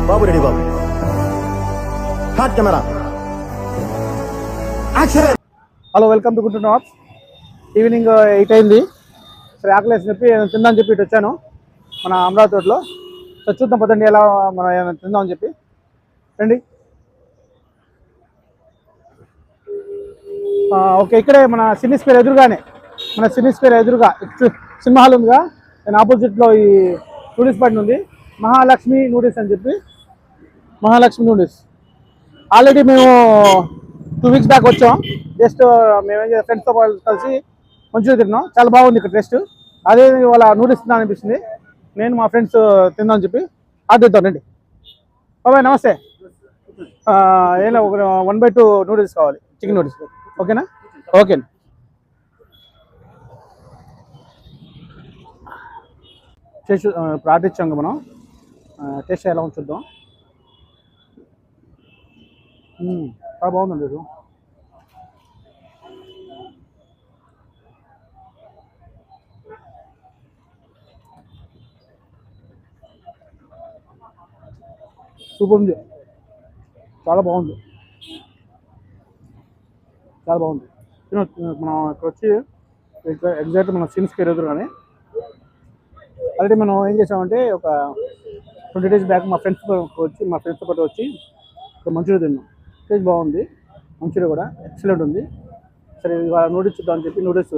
బాబు ready బాబు. Hot camera action. Hello, welcome to good knots. Evening 8 అయింది. సరే, ఆకలేసి చెప్పి తిందామని చెప్పి ఇటు వచ్చాను మన అమరావతి రోడ్లో. సో చూద్దాం పదండి, ఎలా మనం ఏమైనా తిందామని చెప్పి. రండి. ఓకే, ఇక్కడే మన సినీ స్క్వేర్ ఎదురుగానే, సినిమా హాల్ ఉందిగా, నేను ఆపోజిట్లో ఈ నూడిల్స్ బండి ఉంది, మహాలక్ష్మి నూడిల్స్ అని చెప్పి. మహాలక్ష్మి నూడిల్స్ ఆల్రెడీ మేము 2 వీక్స్ బ్యాక్ వచ్చాం. జస్ట్ మేము ఫ్రెండ్స్తో కలిసి మంచిగా తిన్నాం. చాలా బాగుంది ఇక్కడ టేస్ట్. అదే వాళ్ళ నూడిల్స్ తిన్నా అనిపిస్తుంది. నేను మా ఫ్రెండ్స్ తిందామని చెప్పి ఆర్డర్ ఇద్దాం రండి. బాబాయ్ నమస్తే. ఏదో ఒక 1/2 నూడిల్స్ కావాలి, చికెన్ నూడిల్స్. ఓకేనా? ఓకే అండి. టేస్ట్ ఇప్పుడు ఆర్డర్ ఇచ్చాం మనం. టేస్ట్ ఎలా ఉంది చూద్దాం. చాలా బాగుందండి ఇది. సూపర్ ఉంది, చాలా బాగుంది, చాలా బాగుంది. మనం ఇక్కడ వచ్చి ఎగ్జాక్ట్ మన సినీ స్క్వేర్ ఎదురుగానే. ఆల్రెడీ మనం ఏం చేసామంటే ఒక 20 days బ్యాక్ మా ఫ్రెండ్స్తో పాటు వచ్చి ఒక మంచూరియా తిన్నాం. టేస్ట్ బాగుంది, మంచూరియా కూడా ఎక్సలెంట్ ఉంది. సరే, ఇవాళ నూడిల్స్ చూద్దామని చెప్పి నూడిల్స్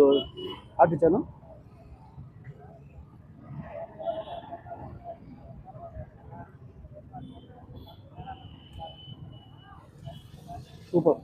ఆర్డర్ ఇచ్చాను. సూపర్.